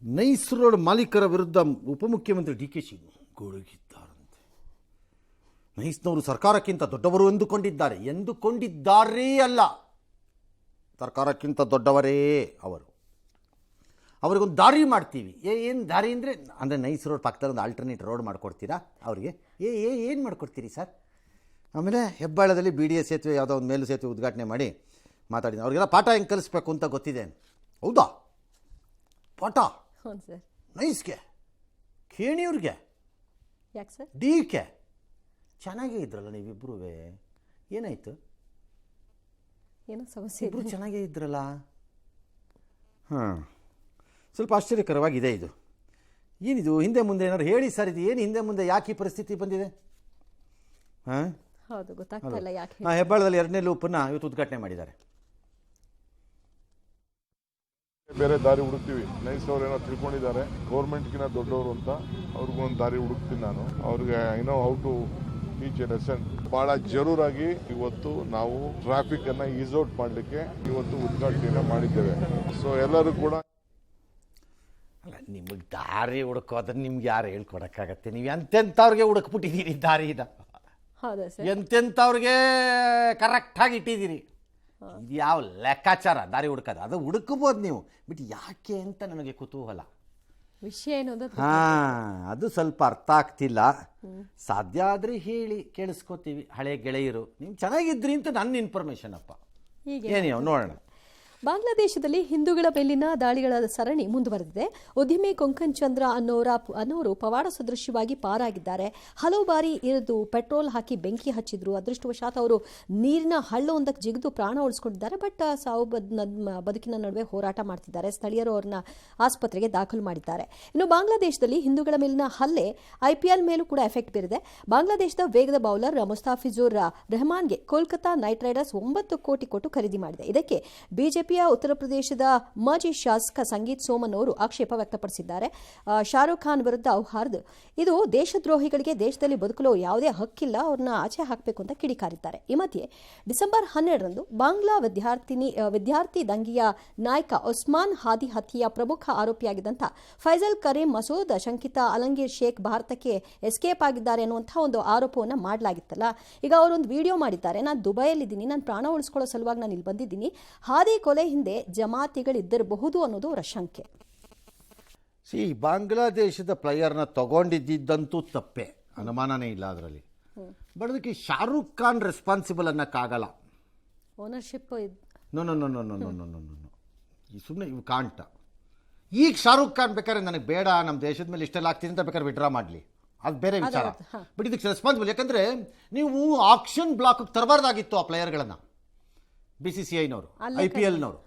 Nice road ಮಾಲೀಕರ ವಿರುದ್ಧ ಉಪಮುಖ್ಯಮಂತ್ರಿ ಡಿ.ಕೆ. ಶಿವಕುಮಾರ್ ಗುಡುಗಿದ್ದಾರಂತೆ. ನೈಸ್ನವರು ಸರ್ಕಾರಕ್ಕಿಂತ ದೊಡ್ಡವರು ಎಂದುಕೊಂಡಿದ್ದಾರೇ ಅಲ್ಲ, ಸರ್ಕಾರಕ್ಕಿಂತ ದೊಡ್ಡವರೇ ಅವರು. ಅವ್ರಿಗೊಂದು ದಾರಿ ಮಾಡ್ತೀವಿ. ಏನು ದಾರಿ ಅಂದರೆ ನೈಸ್ ರೋಡ್ ಪಕ್ಕದಲ್ಲಿ ಒಂದು ಆಲ್ಟರ್ನೇಟ್ ರೋಡ್ ಮಾಡಿಕೊಡ್ತೀರಾ ಅವರಿಗೆ? ಏನು ಮಾಡಿಕೊಡ್ತೀರಿ ಸರ್? ಆಮೇಲೆ ಹೆಬ್ಬಾಳದಲ್ಲಿ BDA ಸೇತುವೆ ಯಾವುದೋ ಒಂದು ಮೇಲು ಸೇತುವೆ ಉದ್ಘಾಟನೆ ಮಾಡಿ ಮಾತಾಡಿದ. ಅವ್ರಿಗೆಲ್ಲ ಪಾಠ ಹೆಂಗೆ ಕಲಿಸ್ಬೇಕು ಅಂತ ಗೊತ್ತಿದೆ. ಹೌದಾ? ಪಾಠ ಸರ್ ನೈಸ್ಗೆ, ಖೇಣಿಯವ್ರಿಗೆ, ಯಾಕೆ ಸರ್? ಡಿ.ಕೆ. ಚೆನ್ನಾಗೇ ಇದ್ರಲ್ಲ ನೀವಿಬ್ಬರೂ. ಏನಾಯಿತು? ಏನೋ ಸಮಸ್ಯೆ ಇಬ್ಬರು ಚೆನ್ನಾಗೇ ಇದ್ರಲ್ಲ. ಸ್ವಲ್ಪ ಆಶ್ಚರ್ಯಕರವಾಗಿದೆ ಇದು. ಏನಿದು ಹಿಂದೆ ಮುಂದೆ ಏನಾದ್ರು ಹೇಳಿ ಸರ್, ಇದು ಏನು ಹಿಂದೆ ಮುಂದೆ ಯಾಕೆ ಈ ಪರಿಸ್ಥಿತಿ ಬಂದಿದೆ? ಹೌದು, ಗೊತ್ತಾಗ್ತಿಲ್ಲ ಯಾಕೆ. ಹೆಬ್ಬಾಳದಲ್ಲಿ 2ನೇ ಲೂಪನ್ನು ಇವತ್ತು ಉದ್ಘಾಟನೆ ಮಾಡಿದ್ದಾರೆ. ಬೇರೆ ದಾರಿ ಹುಡುಕ್ತೀವಿ. ನೈಸ್ ಅವ್ರು ಏನೋ ತಿಳ್ಕೊಂಡಿದ್ದಾರೆ ಗೌರ್ಮೆಂಟ್ಗಿನ ದೊಡ್ಡವರು ಅಂತ, ಅವ್ರಿಗೊಂದು ದಾರಿ ಹುಡುಕ್ತೀನಿ ನಾನು. ಅವ್ರಿಗೆ I know how to teach a lesson. ಬಹಳ ಜರೂರಾಗಿ ಇವತ್ತು ನಾವು ಟ್ರಾಫಿಕ್ ಅನ್ನ ಈಸ್ ಔಟ್ ಮಾಡಲಿಕ್ಕೆ ಇವತ್ತು ಉದ್ಘಾಟನೆ ಮಾಡಿದ್ದೇವೆ. ಸೊ ಎಲ್ಲರೂ ಕೂಡ ಅಲ್ಲ, ನಿಮಗೆ ದಾರಿ ಹುಡುಕೋದ್ರೆ ನಿಮ್ಗೆ ಯಾರು ಹೇಳ್ಕೊಡಕ್ಕಾಗತ್ತೆ? ನೀವು ಎಂತೆಂಥವ್ರಿಗೆ ಹುಡುಕ್ಬಿಟ್ಟಿದ್ದೀರಿ ದಾರಿನ, ಹೌದಾ ಸರ್? ಎಂತೆಂಥವ್ರಿಗೆ ಕರೆಕ್ಟಾಗಿ ಇಟ್ಟಿದ್ದೀರಿ. ಇದು ಯಾವ ಲೆಕ್ಕಾಚಾರ ದಾರಿ ಹುಡುಕೋದು? ಅದು ಹುಡುಕಬಹುದು ನೀವು, ಬಟ್ ಯಾಕೆ ಅಂತ ನನಗೆ ಕುತೂಹಲ. ವಿಷಯ ಏನು ಅಂತ ಅದು ಸ್ವಲ್ಪ ಅರ್ಥ ಆಗ್ತಿಲ್ಲ. ಸಾಧ್ಯ ಆದರೆ ಹೇಳಿ, ಕೇಳಿಸ್ಕೋತೀವಿ. ಹಳೆ ಗೆಳೆಯರು ನೀವು ಚೆನ್ನಾಗಿದ್ರಿ ಅಂತ ನನ್ನ ಇನ್ಫಾರ್ಮೇಶನ್ ಅಪ್ಪ. ಏನಿಯೋ ನೋಡೋಣ. ಬಾಂಗ್ಲಾದೇಶದಲ್ಲಿ ಹಿಂದೂಗಳ ಮೇಲಿನ ದಾಳಿಗಳ ಸರಣಿ ಮುಂದುವರೆದಿದೆ. ಉದ್ಯಮಿ ಕೊಂಕನ್ ಚಂದ್ರ ಅನ್ನೋರು ಪವಾಡ ಸದೃಶ್ಯವಾಗಿ ಪಾರಾಗಿದ್ದಾರೆ. ಹಲವು ಬಾರಿ ಇರಿದು ಪೆಟ್ರೋಲ್ ಹಾಕಿ ಬೆಂಕಿ ಹಚ್ಚಿದ್ರು. ಅದೃಷ್ಟವಶಾತ್ ಅವರು ನೀರಿನ ಹಳ್ಳವೊಂದಕ್ಕೆ ಜಿಗಿದು ಪ್ರಾಣ ಉಳಿಸಿಕೊಂಡಿದ್ದಾರೆ. ಬಟ್ ಸಾವು ಬದುಕಿನ ನಡುವೆ ಹೋರಾಟ ಮಾಡ್ತಿದ್ದಾರೆ. ಸ್ಥಳೀಯರು ಅವರನ್ನ ಆಸ್ಪತ್ರೆಗೆ ದಾಖಲು ಮಾಡಿದ್ದಾರೆ. ಇನ್ನು ಬಾಂಗ್ಲಾದೇಶದಲ್ಲಿ ಹಿಂದೂಗಳ ಮೇಲಿನ ಹಲ್ಲೆ IPL ಮೇಲೂ ಕೂಡ ಎಫೆಕ್ಟ್ ಬೀರಿದೆ. ಬಾಂಗ್ಲಾದೇಶದ ವೇಗದ bowler Mustafizur ರೆಹಮಾನ್ಗೆ Kolkata night Riders 9 ಕೋಟಿ ಕೊಟ್ಟು ಖರೀದಿ ಮಾಡಿದೆ. ಇದಕ್ಕೆ ಬಿಜೆಪಿ ಉತ್ತರ ಪ್ರದೇಶದ ಮಾಜಿ ಶಾಸಕ ಸಂಗೀತ್ ಸೋಮನ್ ಅವರು ಆಕ್ಷೇಪ ವ್ಯಕ್ತಪಡಿಸಿದ್ದಾರೆ. ಶಾರುಖ್ ಖಾನ್ ವಿರುದ್ಧ ಔಹಾರ್ದ್, ಇದು ದೇಶದ್ರೋಹಿಗಳಿಗೆ ದೇಶದಲ್ಲಿ ಬದುಕಲು ಯಾವುದೇ ಹಕ್ಕಿಲ್ಲ, ಅವ್ರನ್ನ ಆಚೆ ಹಾಕಬೇಕು ಅಂತ ಕಿಡಿಕಾರಿದ್ದಾರೆ. ಈ ಮಧ್ಯೆ ಡಿಸೆಂಬರ್ 12ರಂದು ಬಾಂಗ್ಲಾ ವಿದ್ಯಾರ್ಥಿ ದಂಗೆಯ ನಾಯಕ ಉಸ್ಮಾನ್ ಹಾದಿ ಹತ್ಯೆಯ ಪ್ರಮುಖ ಆರೋಪಿಯಾಗಿದ್ದಂಥ ಫೈಜಲ್ ಕರೀಂ ಮಸೂದ್ ಶಂಕಿತ ಅಲಂಗೀರ್ ಶೇಖ್ ಭಾರತಕ್ಕೆ ಎಸ್ಕೇಪ್ ಆಗಿದ್ದಾರೆ ಅನ್ನುವಂಥ ಒಂದು ಆರೋಪವನ್ನು ಮಾಡಲಾಗಿತ್ತಲ್ಲ. ಈಗ ಅವರೊಂದು ವಿಡಿಯೋ ಮಾಡಿದ್ದಾರೆ. ನಾನು ದುಬೈಯಲ್ಲಿದ್ದೀನಿ, ನಾನು ಪ್ರಾಣ ಉಳಿಸ್ಕೊಳ್ಳೋ ಸಲುವಾಗಿ ನಾನು ಇಲ್ಲಿ ಬಂದಿದ್ದೀನಿ, ಹಾದಿ ಕೊಲೆ ಹಿಂದೆ ಜಮಾತಿಗಳಿದ್ದಿರಬಹುದು ಅನ್ನೋದು ಅವರ ಶಂಕೆ. ಬಾಂಗ್ಲಾದೇಶದ ಪ್ಲೇಯರ್ನ ತಗೊಂಡಿದ್ದಂತೂ ತಪ್ಪೆ, ಅನುಮಾನನೇ ಇಲ್ಲ ಅದರಲ್ಲಿ. ಬಟ್ ಅದಕ್ಕೆ ಶಾರುಖ್ ಖಾನ್ ರೆಸ್ಪಾನ್ಸಿಬಲ್ ಅನ್ನಕ್ಕಾಗಲ್ಲ. Ownership no no no no no no no no no ಸುಮ್ಮನೆ ಇವು ಕಾಂಟ. ಈಗ ಶಾರುಖ್ ಖಾನ್ ಬೇಕಾದ್ರೆ ನನಗೆ ಬೇಡ, ನಮ್ಮ ದೇಶದ ಮೇಲೆ ಇಷ್ಟೆಲ್ಲ ಆಗ್ತೀನಿ ಅಂತ ಬೇಕಾದ್ರೆ ವಿಡ್ರಾ ಮಾಡಲಿ, ಅದು ಬೇರೆ ವಿಚಾರ. ಬಟ್ ಇದಕ್ಕೆ ರೆಸ್ಪಾನ್ಸಿಬಲ್. ಯಾಕಂದರೆ ನೀವು ಆಕ್ಷನ್ ಬ್ಲಾಕ್ ತರಬಾರ್ದಾಗಿತ್ತು ಆ ಪ್ಲೇಯರ್ಗಳನ್ನು. BCCIನವರು, IPLನವರು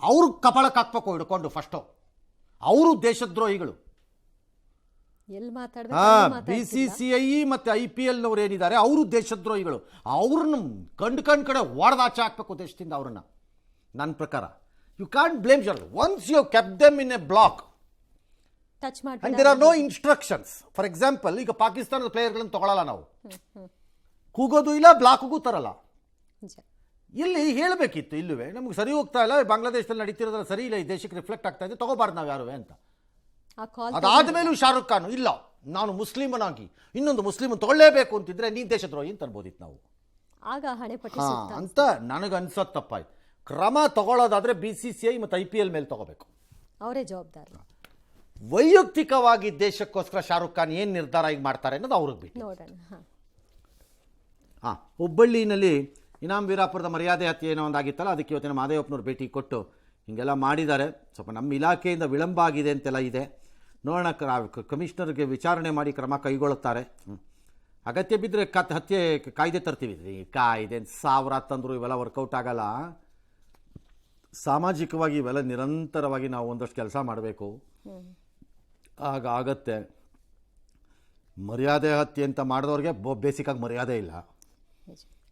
ಅವರು ಕಪಾಳಕ್ಕೆ ಹಾಕ್ಬೇಕು ಹಿಡ್ಕೊಂಡು. ಫಸ್ಟು ಅವರು ದೇಶದ್ರೋಹಿಗಳು. BCCI ಮತ್ತು IPLನವ್ರು ಏನಿದ್ದಾರೆ ಅವರು ದೇಶದ್ರೋಹಿಗಳು. ಅವ್ರನ್ನ ಕಂಡು ಕಡೆ ಹೊಡೆದಾಚೆ ಹಾಕ್ಬೇಕು ದೇಶದಿಂದ ಅವ್ರನ್ನ. ನನ್ನ ಪ್ರಕಾರ you can blame their once you kept them in a block and there are no instructions. For example, ಈಗ ಪಾಕಿಸ್ತಾನದ ಪ್ಲೇಯರ್ಗಳನ್ನು ತಗೊಳ್ಳಲ್ಲ ನಾವು, ಕೂಗೋದು ಇಲ್ಲ, ಬ್ಲಾಕ್ಗೂ ತರಲ್ಲ. ಇಲ್ಲಿ ಹೇಳಬೇಕಿತ್ತು, ಇಲ್ಲವೇ ನಮ್ಗೆ ಸರಿ ಹೋಗ್ತಾ ಇಲ್ಲ, ಬಾಂಗ್ಲಾದೇಶದಲ್ಲಿ ನಡೀತಿರೋದ್ರಲ್ಲಿ ಸರಿ ಇಲ್ಲ, ಈ ದೇಶಕ್ಕೆ ರಿಫ್ಲೆಕ್ಟ್ ಆಗ್ತಾ ಇದೆ, ತಗೋಬಾರ್ದು ನಾವು ಯಾರು ಅಂತ. ಅದಾದ್ಮೇಲೂ ಶಾರುಖ್ ಖಾನ್ ಇಲ್ಲ, ನಾನು ಮುಸ್ಲಿಮನಾಗಿ ಇನ್ನೊಂದು ಮುಸ್ಲಿಮ್ ತಗೊಳ್ಳೇಬೇಕು ಅಂತಿದ್ರೆ ನೀನು ದೇಶದ್ರೋಹಿ ಅಂತ ಅನ್ಬೋದಿತ್ತು ನಾವು ಅಂತ ನನಗೆ ಅನ್ಸೋದು. ತಪ್ಪಾಯ್ತು. ಕ್ರಮ ತಗೊಳ್ಳೋದಾದ್ರೆ BCCI ಮತ್ತು IPL ಮೇಲೆ ತಗೋಬೇಕು, ಅವರೇ ಜವಾಬ್ದಾರಿ. ವೈಯಕ್ತಿಕವಾಗಿ ದೇಶಕ್ಕೋಸ್ಕರ ಶಾರುಖ್ ಖಾನ್ ಏನು ನಿರ್ಧಾರ ಈಗ ಮಾಡ್ತಾರೆ ಅನ್ನೋದು ಅವ್ರಿಗೆ ಬಿಟ್ಟು ನೋಡೋಣ. ಹುಬ್ಬಳ್ಳಿನಲ್ಲಿ ಇನಾಮ್ ವೀರಾಪುರದ ಮರ್ಯಾದೆ ಹತ್ಯೆ ಏನೋ ಒಂದಾಗಿತ್ತಲ್ಲ, ಅದಕ್ಕೆ ಇವತ್ತಿನ ಮಾದೇವಪ್ಪನವ್ರು ಭೇಟಿ ಕೊಟ್ಟು ಹೀಗೆಲ್ಲ ಮಾಡಿದ್ದಾರೆ. ಸ್ವಲ್ಪ ನಮ್ಮ ಇಲಾಖೆಯಿಂದ ವಿಳಂಬ ಆಗಿದೆ ಅಂತೆಲ್ಲ ಇದೆ. ನೋಡೋಣ, ಕಮಿಷನರ್ಗೆ ವಿಚಾರಣೆ ಮಾಡಿ ಕ್ರಮ ಕೈಗೊಳ್ಳುತ್ತಾರೆ. ಅಗತ್ಯ ಬಿದ್ದರೆ ಹತ್ಯೆ ಕಾಯ್ದೆ ತರ್ತೀವಿ. ಕಾಯ್ದೆ 1000 ತಂದರು ಇವೆಲ್ಲ ವರ್ಕೌಟ್ ಆಗಲ್ಲ. ಸಾಮಾಜಿಕವಾಗಿ ಇವೆಲ್ಲ ನಿರಂತರವಾಗಿ ನಾವು ಒಂದಷ್ಟು ಕೆಲಸ ಮಾಡಬೇಕು, ಆಗ ಆಗತ್ತೆ. ಮರ್ಯಾದೆ ಹತ್ಯೆ ಅಂತ ಮಾಡಿದವ್ರಿಗೆ ಬೇಸಿಕಾಗಿ ಮರ್ಯಾದೆ ಇಲ್ಲ.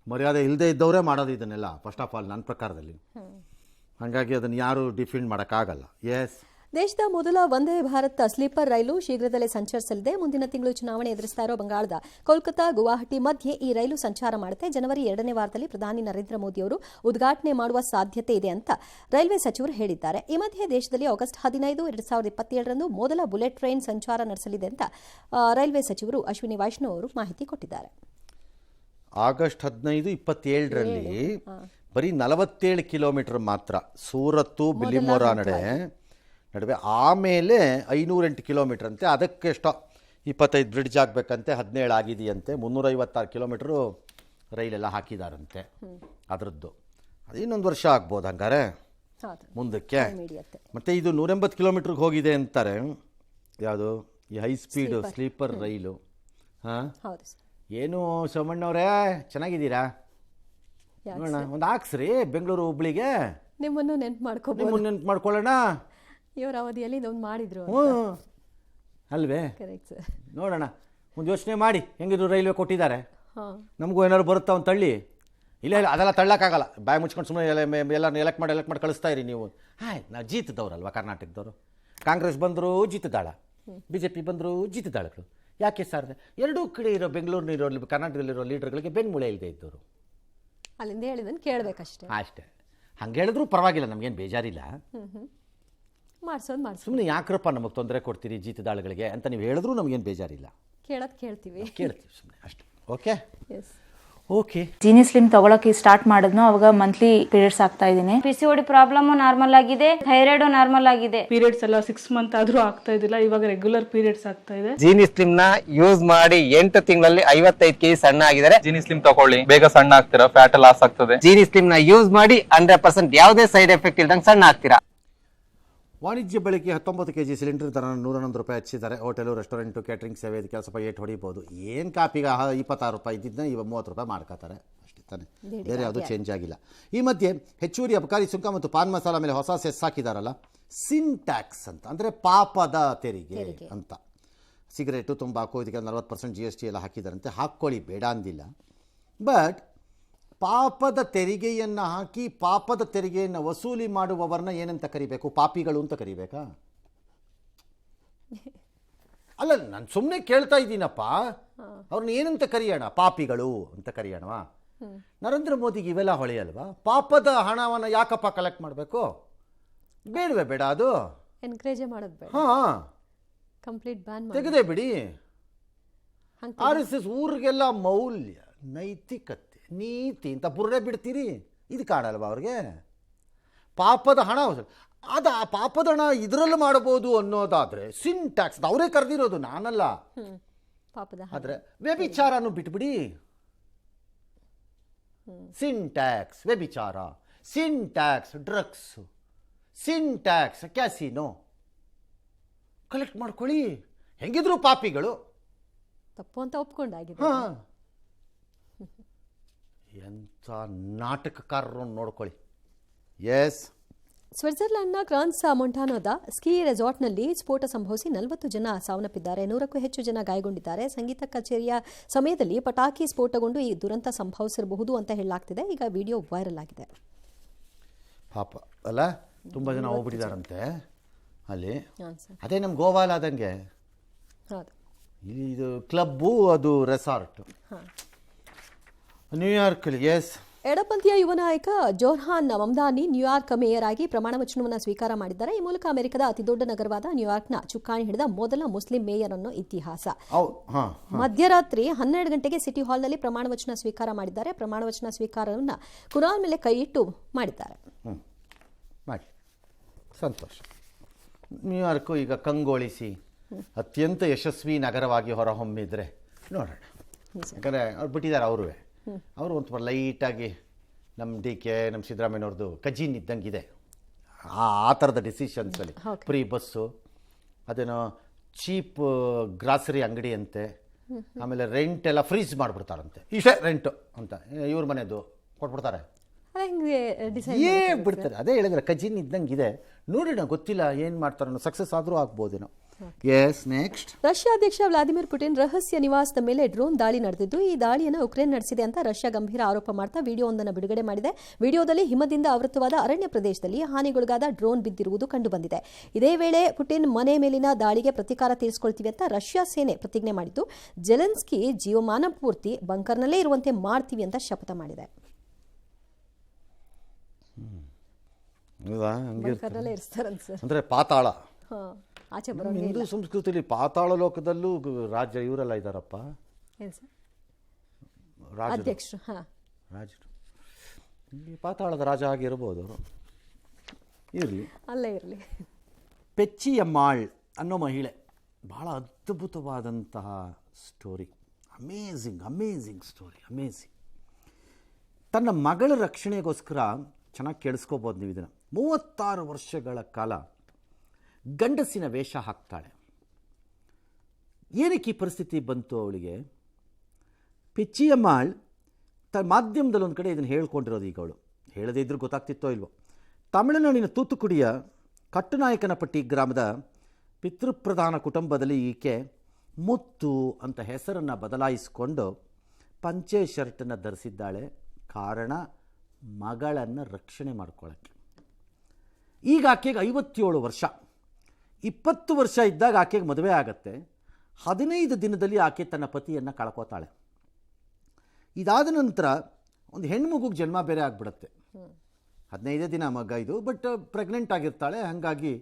ಮರ್ಯಾದೆ ಇಲ್ಲದೆ ಇದ್ದವರೇ ಮಾಡೋದು ಇದನ್ನೆಲ್ಲ ಫಸ್ಟ್ ಆಫ್ ಆಲ್ ನನ್ನ ಪ್ರಕಾರದಲ್ಲಿ. ಹಾಗಾಗಿ ಅದನ್ನು ಯಾರು ಡಿಫೆಂಡ್ ಮಾಡೋಕ್ಕಾಗಲ್ಲ. ಎಸ್, ದೇಶದ ಮೊದಲ ವಂದೇ ಭಾರತ್ ಸ್ಲೀಪರ್ ರೈಲು ಶೀಘ್ರದಲ್ಲೇ ಸಂಚರಿಸಲಿದೆ. ಮುಂದಿನ ತಿಂಗಳು ಚುನಾವಣೆ ಎದುರಿಸ್ತಾ ಇರೋ ಬಂಗಾಳದ ಕೋಲ್ಕತಾ ಗುವಾಹಟಿ ಮಧ್ಯೆ ಈ ರೈಲು ಸಂಚಾರ ಮಾಡುತ್ತೆ. ಜನವರಿ 2ನೇ ವಾರದಲ್ಲಿ ಪ್ರಧಾನಿ ನರೇಂದ್ರ ಮೋದಿ ಅವರು ಉದ್ಘಾಟನೆ ಮಾಡುವ ಸಾಧ್ಯತೆ ಇದೆ ಅಂತ ರೈಲ್ವೆ ಸಚಿವರು ಹೇಳಿದ್ದಾರೆ. ಈ ಮಧ್ಯೆ ದೇಶದಲ್ಲಿ ಆಗಸ್ಟ್ 15, 2027ರಂದು ಮೊದಲ ಬುಲೆಟ್ ಟ್ರೈನ್ ಸಂಚಾರ ನಡೆಸಲಿದೆ ಅಂತ ರೈಲ್ವೆ ಸಚಿವರು ಅಶ್ವಿನಿ ವೈಷ್ಣವ್ ಅವರು ಮಾಹಿತಿ ಕೊಟ್ಟಿದ್ದಾರೆ. ಆಗಸ್ಟ್ 15, 27ರಲ್ಲಿ ಬರೀ 47 ಕಿಲೋಮೀಟರ್ ಮಾತ್ರ ಸೂರತ್ತು ಬಿಲಿಮೋರಾ ನಡುವೆ. ಆಮೇಲೆ 508 ಕಿಲೋಮೀಟರ್ ಅಂತೆ. ಅದಕ್ಕೆ ಎಷ್ಟೋ 25 ಬ್ರಿಡ್ಜ್ ಆಗಬೇಕಂತೆ, 17 ಆಗಿದೆಯಂತೆ. 356 ಕಿಲೋಮೀಟ್ರು ರೈಲೆಲ್ಲ ಹಾಕಿದಾರಂತೆ ಅದರದ್ದು. ಅದು ಇನ್ನೊಂದು ವರ್ಷ ಆಗ್ಬೋದು ಹಂಗಾರೆ ಮುಂದಕ್ಕೆ. ಮತ್ತು ಇದು 180 ಕಿಲೋಮೀಟ್ರಿಗೆ ಹೋಗಿದೆ ಅಂತಾರೆ. ಯಾವುದು ಈ ಹೈ ಸ್ಪೀಡ್ ಸ್ಲೀಪರ್ ರೈಲು. ಹಾಂ, ಏನು ಸೋಮಣ್ಣವ್ರೇ, ಚೆನ್ನಾಗಿದ್ದೀರಾ? ನೋಡೋಣ, ಒಂದು ಹಾಕ್ಸ್ರಿ ಬೆಂಗಳೂರು ಹುಬ್ಳಿಗೆ. ನಿಮ್ಮನ್ನು ನೆನ್ಪು ಮಾಡ್ಕೊಳ್ಳೋಣ. ಇವರ ಅವಧಿಯಲ್ಲಿ ಇದೊಂದು ಮಾಡಿದ್ರು ಅಲ್ವೇ? ನೋಡೋಣ, ಒಂದು ಯೋಚನೆ ಮಾಡಿ. ಹೆಂಗಿದ್ರು ರೈಲ್ವೆ ಕೊಟ್ಟಿದ್ದಾರೆ, ನಮಗೂ ಏನಾದ್ರು ಬರುತ್ತಾ ಒಂದು ತಳ್ಳಿ. ಇಲ್ಲ ಅದೆಲ್ಲ ತಳ್ಳಕ್ಕಾಗಲ್ಲ. ಬಾಯಿ ಮುಚ್ಕೊಂಡು ಸುಮ್ಮನೆ ಎಲ್ಲ ಎಲೆಕ್ಟ್ ಮಾಡಿ ಕಳಿಸ್ತಾ ಇರಿ ನೀವು. ನಾವು ಜೀತದವ್ರಲ್ವ ಕರ್ನಾಟಕದವರು. ಕಾಂಗ್ರೆಸ್ ಬಂದರೂ ಜೀತದಾಳ, BJP ಬಂದರೂ ಜೀತದಾಳಗಳು. ಯಾಕೆ ಸರ್? ಎರಡೂ ಕಡೆ ಇರೋ ಬೆಂಗಳೂರಿನಿರೋ ಕರ್ನಾಟಕದಲ್ಲಿರೋ ಲೀಡರ್ಗಳಿಗೆ ಬೆನ್ಮೂಳೆ ಇಲ್ಲದೆ ಇದ್ದವರು. ಅಲ್ಲಿಂದ ಹೇಳಿದನ್ನು ಕೇಳಬೇಕಷ್ಟೇ. ಅಷ್ಟೇ. ಹಂಗೆ ಹೇಳಿದ್ರು ಪರವಾಗಿಲ್ಲ, ನಮಗೇನು ಬೇಜಾರಿಲ್ಲ. ಮಾಡ್ಸೋದು ಸುಮ್ಮನೆ ಯಾಕ್ರಪ್ಪ ನಮಗೆ ತೊಂದರೆ ಕೊಡ್ತೀರಿ ಜೀತದಾಳಗಳಿಗೆ ಅಂತ ನೀವು ಹೇಳಿದ್ರು ನಮಗೇನು ಬೇಜಾರಿಲ್ಲ. ಕೇಳ್ತೀವಿ ಸುಮ್ಮನೆ ಅಷ್ಟೇ. Okay okay. ಜೀನಿ ಸ್ಲಿಮ್ ತಗೊಳಕ್ಕೆ ಸ್ಟಾರ್ಟ್ ಮಾಡಿದ್ನು, ಅವಾಗ ಮಂತ್ಲಿ ಪೀರಿಯಡ್ಸ್ ಆಗ್ತಾ ಇದ್ದೀನಿ. PCOD ಪ್ರಾಬ್ಲಮ್ ನಾರ್ಮಲ್ ಆಗಿದೆ, ಥೈರಾಯ್ಡ್ ನಾರ್ಮಲ್ ಆಗಿದೆ. ಪೀರಿಯಡ್ಸ್ ಎಲ್ಲ 6 ಮಂತ್ ಆದ್ರೂ ಆಗ್ತಾ ಇದ್ದಿಲ್ಲ, ಇವಾಗ ರೆಗ್ಯುಲರ್ ಪೀರಿಯಡ್ಸ್ ಆಗ್ತಾ ಇದೆ. ಜೀನಿ ಸ್ಲಿಮ್ ನ ಯೂಸ್ ಮಾಡಿ 8 ತಿಂಗಳಲ್ಲಿ 55 kg ಸಣ್ಣ ಆಗಿದ್ದಾರೆ. ಜೀನಿ ಸ್ಲಿಮ್ ತಗೊಳ್ಳಿ, ಬೇಗ ಸಣ್ಣ ಆಗ್ತೀರಾ, ಫ್ಯಾಟ್ ಲಾಸ್ ಆಗ್ತದೆ. ಜೀನಿ ಸ್ಲಿಮ್ ನ ಯೂಸ್ ಮಾಡಿ 100% ಯಾವುದೇ ಸೈಡ್ ಎಫೆಕ್ಟ್ ಇಲ್ದಂಗೆ ಸಣ್ಣ ಆಗ್ತೀರಾ. ವಾಣಿಜ್ಯ ಬಳಕೆ 19 kg ಸಿಲಿಂಡರ್ ದರ 111 ರೂಪಾಯಿ ಹೆಚ್ಚಿದ್ದಾರೆ. ಹೋಟೆಲು, ರೆಸ್ಟೋರೆಂಟು, ಕ್ಯಾಟ್ರಿಂಗ್ ಸೇವೆ ಇದಕ್ಕೆ ಸ್ವಲ್ಪ ಏಟ್ ಹೊಡಿಬೋದು. ಏನು ಕಾಪಿಗೆ 26 ರೂಪಾಯಿ ಇದ್ದಿದ್ದನ್ನ ಇವಾಗ 30 ರೂಪಾಯಿ ಮಾಡ್ಕೋತಾರೆ ಅಷ್ಟೇ ತಾನೆ, ಬೇರೆ ಯಾವುದೂ ಚೇಂಜ್ ಆಗಿಲ್ಲ. ಈ ಮಧ್ಯೆ ಹೆಚ್ಚುವರಿ ಅಬಕಾರಿ ಸುಂಕ ಮತ್ತು ಪಾನ್ ಮಸಾಲ ಮೇಲೆ ಹೊಸ ಸೆಸ್ ಹಾಕಿದಾರಲ್ಲ, ಸಿನ್ ಟ್ಯಾಕ್ಸ್ ಅಂತ, ಅಂದರೆ ಪಾಪದ ತೆರಿಗೆ ಅಂತ. ಸಿಗರೇಟು, ತಂಬಾಕು ಇದಕ್ಕೆ 40% GST ಎಲ್ಲ ಹಾಕಿದಾರಂತೆ. ಹಾಕ್ಕೊಳ್ಳಿ, ಬೇಡ ಅಂದಿಲ್ಲ. ಬಟ್ ಪಾಪದ ತೆರಿಗೆಯನ್ನು ಹಾಕಿ ಪಾಪದ ತೆರಿಗೆಯನ್ನು ವಸೂಲಿ ಮಾಡುವವರನ್ನ ಏನಂತ ಕರಿಬೇಕು? ಪಾಪಿಗಳು ಅಂತ ಕರಿಬೇಕಾ? ಅಲ್ಲ, ನಾನು ಸುಮ್ಮನೆ ಕೇಳ್ತಾ ಇದ್ದೀನಪ್ಪ. ಅವ್ರನ್ನ ಏನಂತ ಕರೆಯೋಣ? ಪಾಪಿಗಳು ಅಂತ ಕರೆಯೋಣವಾ? ನರೇಂದ್ರ ಮೋದಿಗೆ ಇವೆಲ್ಲ ಹೊಳೆಯಲ್ವಾ? ಪಾಪದ ಹಣವನ್ನು ಯಾಕಪ್ಪ ಕಲೆಕ್ಟ್ ಮಾಡಬೇಕು? ಬೇಡವೇ ಬೇಡ, ಅದು ಎನ್ಕರೇಜ್ ಮಾಡೋದು ಬೇಡ. ಹಾಂ, ಕಂಪ್ಲೀಟ್ ಬ್ಯಾನ್ ತೆಗೆದೇ ಬಿಡಿ. RSS ಊರಿಗೆಲ್ಲ ಮೌಲ್ಯ, ನೈತಿಕತೆ, ನೀತಿ ಅಂತ ಬುರ್ರೆ ಬಿಡ್ತೀರಿ. ಇದು ಕಾಣಲ್ವಾ ಅವ್ರಿಗೆ? ಪಾಪದ ಹಣ ಅದು ಆ ಪಾಪದ ಹಣ ಇದರಲ್ಲಿ ಮಾಡಬಹುದು ಅನ್ನೋದಾದ್ರೆ ಸಿನ್ ಟ್ಯಾಕ್ಸ್ ಅವರೇ ಕರೆದಿರೋದು, ನಾನಲ್ಲ. ಆದರೆ ವ್ಯಭಿಚಾರನು ಬಿಟ್ಬಿಡಿ. ಸಿನ್ ಟ್ಯಾಕ್ಸ್ ವ್ಯಭಿಚಾರ, ಸಿನ್ ಟ್ಯಾಕ್ಸ್ ಡ್ರಗ್ಸ್, ಸಿನ್ ಟ್ಯಾಕ್ಸ್ ಕ್ಯಾಸಿನೋ ಕಲೆಕ್ಟ್ ಮಾಡ್ಕೊಳ್ಳಿ. ಹೆಂಗಿದ್ರು ಪಾಪಿಗಳು. ತಪ್ಪು ಅಂತ ಒಪ್ಕೊಂಡಾಗಿದೆ. ಹಾಂ, ಎಂಥ ನಾಟಕಕಾರರು ನೋಡ್ಕೊಳ್ಳಿ. ಎಸ್. ಸ್ವಿಟ್ಜರ್ಲೆಂಡ್ನ ಕ್ರಾನ್ಸ್ ಮೊಂಟಾನಾದ ಸ್ಕೀ ರೆಸಾರ್ಟ್ನಲ್ಲಿ ಸ್ಫೋಟ ಸಂಭವಿಸಿ 40 ಜನ ಸಾವನ್ನಪ್ಪಿದ್ದಾರೆ. 100ಕ್ಕೂ ಹೆಚ್ಚು ಜನ ಗಾಯಗೊಂಡಿದ್ದಾರೆ. ಸಂಗೀತ ಕಚೇರಿಯ ಸಮಯದಲ್ಲಿ ಪಟಾಕಿ ಸ್ಫೋಟಗೊಂಡು ಈ ದುರಂತ ಸಂಭವಿಸಿರಬಹುದು ಅಂತ ಹೇಳಲಾಗ್ತಿದೆ. ಈಗ ವಿಡಿಯೋ ವೈರಲ್ ಆಗಿದೆ. ಪಾಪ ಅಲ್ಲ, ತುಂಬ ಜನ ಹೋಗ್ಬಿಟ್ಟಿದಾರಂತೆ ಅಲ್ಲಿ. ಅದೇ ನಮ್ಮ ಗೋವಾಲ್ ಆದಂಗೆ ಇದು ಕ್ಲಬ್ಬು, ಅದು ರೆಸಾರ್ಟ್ ನ್ಯೂಯಾರ್ಕಲ್ಲಿ. ಎಸ್. ಎಡಪಂಥೀಯ ಯುವ ನಾಯಕ ಜೋರ್ಹಾನ್ ಮಮ್ದಾನಿ ನ್ಯೂಯಾರ್ಕ್ ಮೇಯರ್ ಆಗಿ ಪ್ರಮಾಣ ವಚನವನ್ನು ಸ್ವೀಕಾರ ಮಾಡಿದ್ದಾರೆ. ಈ ಮೂಲಕ ಅಮೆರಿಕದ ಅತಿದೊಡ್ಡ ನಗರವಾದ ನ್ಯೂಯಾರ್ಕ್ನ ಚುಕ್ಕಾಣಿ ಹಿಡಿದ ಮೊದಲ ಮುಸ್ಲಿಂ ಮೇಯರ್ ಅನ್ನೋ ಇತಿಹಾಸ. ಮಧ್ಯರಾತ್ರಿ 12 ಗಂಟೆಗೆ ಸಿಟಿ ಹಾಲ್ನಲ್ಲಿ ಪ್ರಮಾಣ ವಚನ ಸ್ವೀಕಾರ ಮಾಡಿದ್ದಾರೆ. ಪ್ರಮಾಣ ವಚನ ಸ್ವೀಕಾರವನ್ನು ಕುರಾನ್ ಮೇಲೆ ಕೈ ಇಟ್ಟು ಮಾಡಿದ್ದಾರೆ. ಮಾಡಿ ಸಂತೋಷ. ನ್ಯೂಯಾರ್ಕು ಈಗ ಕಂಗೊಳಿಸಿ ಅತ್ಯಂತ ಯಶಸ್ವಿ ನಗರವಾಗಿ ಹೊರಹೊಮ್ಮಿದ್ರೆ ನೋಡೋಣ. ಯಾಕಂದರೆ ಅವ್ರು ಬಿಟ್ಟಿದ್ದಾರೆ. ಅವರು ಒಂದು ಲೈಟಾಗಿ ನಮ್ಮ DK, ನಮ್ಮ ಸಿದ್ದರಾಮಯ್ಯವ್ರದ್ದು ಕಜಿನ್ ಇದ್ದಂಗಿದೆ ಆ ಥರದ ಡಿಸಿಷನ್ಸಲ್ಲಿ. ಫ್ರೀ ಬಸ್ಸು, ಅದೇನೋ ಚೀಪ್ ಗ್ರಾಸರಿ ಅಂಗಡಿ ಅಂತೆ. ಆಮೇಲೆ ರೆಂಟ್ ಎಲ್ಲ ಫ್ರೀಸ್ ಮಾಡಿಬಿಡ್ತಾರಂತೆ. ಇಷ್ಟೇ ರೆಂಟು ಅಂತ ಇವ್ರ ಮನೆದು ಕೊಟ್ಬಿಡ್ತಾರೆ. ಬಿಡ್ತಾರೆ. ಅದೇ ಹೇಳಿದ್ರೆ ಕಜಿನ್ ಇದ್ದಂಗಿದೆ. ನೋಡೋಣ, ಗೊತ್ತಿಲ್ಲ ಏನು ಮಾಡ್ತಾರೋ. ಸಕ್ಸಸ್ ಆದರೂ ಆಗ್ಬೋದೇನೋ. Yes next. ರಷ್ಯಾ ಅಧ್ಯಕ್ಷ ವ್ಲಾದಿಮಿರ್ ಪುಟಿನ್ ರಹಸ್ಯ ನಿವಾಸದ ಮೇಲೆ ಡ್ರೋನ್ ದಾಳಿ ನಡೆದಿದ್ದು, ಈ ದಾಳಿಯನ್ನು ಉಕ್ರೇನ್ ನಡೆಸಿದೆ ಅಂತ ರಷ್ಯಾ ಗಂಭೀರ ಆರೋಪ ಮಾಡ್ತಾ ವಿಡಿಯೋವೊಂದನ್ನು ಬಿಡುಗಡೆ ಮಾಡಿದೆ. ವಿಡಿಯೋದಲ್ಲಿ ಹಿಮದಿಂದ ಆವೃತವಾದ ಅರಣ್ಯ ಪ್ರದೇಶದಲ್ಲಿ ಹಾನಿಗೊಳಗಾದ ಡ್ರೋನ್ ಬಿದ್ದಿರುವುದು ಕಂಡುಬಂದಿದೆ. ಇದೇ ವೇಳೆ ಪುಟಿನ್ ಮನೆ ಮೇಲಿನ ದಾಳಿಗೆ ಪ್ರತೀಕಾರ ತೀರಿಸಿಕೊಳ್ತೀವಿ ಅಂತ ರಷ್ಯಾ ಸೇನೆ ಪ್ರತಿಜ್ಞೆ ಮಾಡಿದ್ದು, ಜೆಲೆನ್ಸ್ಕಿ ಜೀವಮಾನ ಪೂರ್ತಿ ಬಂಕರ್ನಲ್ಲೇ ಇರುವಂತೆ ಮಾಡ್ತೀವಿ ಅಂತ ಶಪಥ ಮಾಡಿದೆ. ಬಂಕರ್ನಲ್ಲೇ ಇರ್ತಾರಂತ ಸರ್. ಅಂದರೆ ಪಾತಾಳ, ಆಚೆ ನಮ್ಮ ಬರೋಂಗೆ ಹಿಂದೂ ಸಂಸ್ಕೃತಿಯಲ್ಲಿ ಪಾತಾಳ ಲೋಕದಲ್ಲೂ ರಾಜ್ಯ ಇವರೆಲ್ಲ ಇದ್ದಾರಪ್ಪ, ಏನು ಸರ್? ರಾಜರು, ಅಧ್ಯಕ್ಷರು. ಹಾಂ, ರಾಜರು. ಈ ಪಾತಾಳದ ರಾಜ ಆಗಿರ್ಬೋದು, ಇರಲಿ. ಅಲ್ಲೇ ಇರಲಿ. ಪೆಚ್ಚಿಯಮ್ಮಾಳ್ ಅನ್ನೋ ಮಹಿಳೆ, ಭಾಳ ಅದ್ಭುತವಾದಂತಹ ಸ್ಟೋರಿ. Amazing story, amazing. ತನ್ನ ಮಗಳ ರಕ್ಷಣೆಗೋಸ್ಕರ, ಚೆನ್ನಾಗಿ ಕೇಳಿಸ್ಕೋಬೋದು ನೀವು ಇದನ್ನು, 36 ವರ್ಷಗಳ ಕಾಲ ಗಂಡಸಿನ ವೇಷ ಹಾಕ್ತಾಳೆ. ಏನಕ್ಕೆ ಈ ಪರಿಸ್ಥಿತಿ ಬಂತು ಅವಳಿಗೆ? ಪಿಚ್ಚಿಯಮ್ಮಾಳ್ ತನ್ನ ಮಾಧ್ಯಮದಲ್ಲಿ ಒಂದು ಕಡೆ ಇದನ್ನು ಹೇಳ್ಕೊಂಡಿರೋದು. ಈಗ ಅವಳು ಹೇಳದೇ ಇದ್ರೂ ಗೊತ್ತಾಗ್ತಿತ್ತೋ ಇಲ್ವೋ. ತಮಿಳುನಾಡಿನ ತೂತುಕುಡಿಯ ಕಟ್ಟುನಾಯಕನಪಟ್ಟಿ ಗ್ರಾಮದ ಪಿತೃಪ್ರಧಾನ ಕುಟುಂಬದಲ್ಲಿ ಈಕೆ ಮುತ್ತು ಅಂತ ಹೆಸರನ್ನು ಬದಲಾಯಿಸಿಕೊಂಡು ಪಂಚೆ ಶರ್ಟನ್ನು ಧರಿಸಿದ್ದಾಳೆ. ಕಾರಣ ಮಗಳನ್ನು ರಕ್ಷಣೆ ಮಾಡ್ಕೊಳ್ಳೋಕ್ಕೆ. ಈಗ ಆಕೆಗೆ 57 ವರ್ಷ. 20 ವರ್ಷ ಇದ್ದಾಗ ಆಕೆಗೆ ಮದುವೆ ಆಗತ್ತೆ. 15 ದಿನದಲ್ಲಿ ಆಕೆ ತನ್ನ ಪತಿಯನ್ನು ಕಳ್ಕೋತಾಳೆ. ಇದಾದ ನಂತರ ಒಂದು ಹೆಣ್ಮಗುಗೆ ಜನ್ಮ ಬೇರೆ ಆಗಿಬಿಡುತ್ತೆ. 15 ದಿನ ಮಗ ಇದು, ಬಟ್ ಪ್ರೆಗ್ನೆಂಟ್ ಆಗಿರ್ತಾಳೆ, ಹಾಗಾಗಿ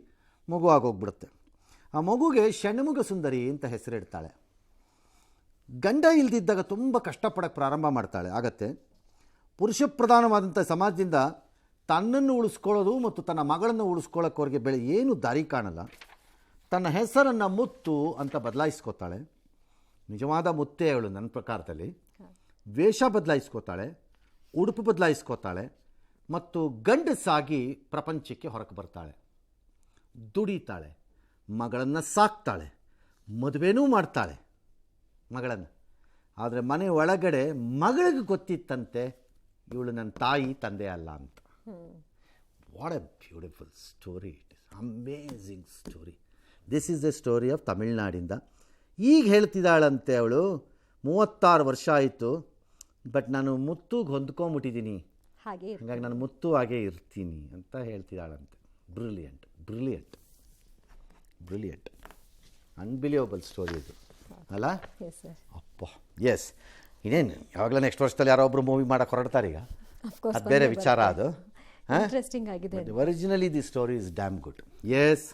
ಮಗು ಆಗೋಗ್ಬಿಡುತ್ತೆ. ಆ ಮಗುಗೆ ಷಣ್ಮುಗ ಸುಂದರಿ ಅಂತ ಹೆಸರಿಡ್ತಾಳೆ. ಗಂಡ ಇಲ್ದಿದ್ದಾಗ ತುಂಬ ಕಷ್ಟಪಡೋಕ್ಕೆ ಪ್ರಾರಂಭ ಮಾಡ್ತಾಳೆ. ಆಗತ್ತೆ. ಪುರುಷ ಪ್ರಧಾನವಾದಂಥ ಸಮಾಜದಿಂದ ತನ್ನನ್ನು ಉಳಿಸ್ಕೊಳ್ಳೋದು ಮತ್ತು ತನ್ನ ಮಗಳನ್ನು ಉಳಿಸ್ಕೊಳ್ಳೋಕೆ ಅವ್ರಿಗೆ ಏನು ದಾರಿ ಕಾಣಲ್ಲ. ತನ್ನ ಹೆಸರನ್ನು ಮುತ್ತು ಅಂತ ಬದಲಾಯಿಸ್ಕೋತಾಳೆ. ನಿಜವಾದ ಮುತ್ತೇ ಅವಳು ನನ್ನ ಪ್ರಕಾರದಲ್ಲಿ. ವೇಷ ಬದಲಾಯಿಸ್ಕೋತಾಳೆ, ಉಡುಪು ಬದಲಾಯಿಸ್ಕೋತಾಳೆ ಮತ್ತು ಗಂಡಸಾಗಿ ಪ್ರಪಂಚಕ್ಕೆ ಹೊರಗೆ ಬರ್ತಾಳೆ. ದುಡಿತಾಳೆ, ಮಗಳನ್ನು ಸಾಕ್ತಾಳೆ, ಮದುವೆನೂ ಮಾಡ್ತಾಳೆ ಮಗಳನ್ನು. ಆದರೆ ಮನೆ ಒಳಗಡೆ ಮಗಳಿಗೆ ಗೊತ್ತಿತ್ತಂತೆ ಇವಳು ನನ್ನ ತಾಯಿ ತಂದೆ ಅಲ್ಲ ಅಂತ. What a beautiful story, it is amazing story. This is the story of ತಮಿಳ್ನಾಡಿಂದ. ಈಗ ಹೇಳ್ತಿದ್ದಾಳಂತೆ ಅವಳು, 36 ವರ್ಷ ಆಯಿತು, ಬಟ್ ನಾನು ಮುತ್ತುಗೆ ಹೊಂದ್ಕೊಂಬಿಟ್ಟಿದ್ದೀನಿ, ಹಾಗಾಗಿ ನಾನು ಮುತ್ತು ಹಾಗೇ ಇರ್ತೀನಿ ಅಂತ ಹೇಳ್ತಿದ್ದಾಳಂತೆ. ಬ್ರಿಲಿಯಂಟ್, ಅನ್ಬಿಲಿಯಬಲ್ ಸ್ಟೋರಿ ಇದು ಅಲ್ಲ? ಅಪ್ಪ, ಎಸ್. ಇನ್ನೇನು ಯಾವಾಗಲೂ ನೆಕ್ಸ್ಟ್ ವರ್ಷದಲ್ಲಿ ಯಾರೋ ಒಬ್ರು ಮೂವಿ ಮಾಡೋಕೆ ಹೊರಡ್ತಾರೆ. ಈಗ ಅದು ಬೇರೆ ವಿಚಾರ. ಅದು ಇಂಟ್ರೆಸ್ಟಿಂಗ್ ಆಗಿದೆ. Originally the story is damn good. S.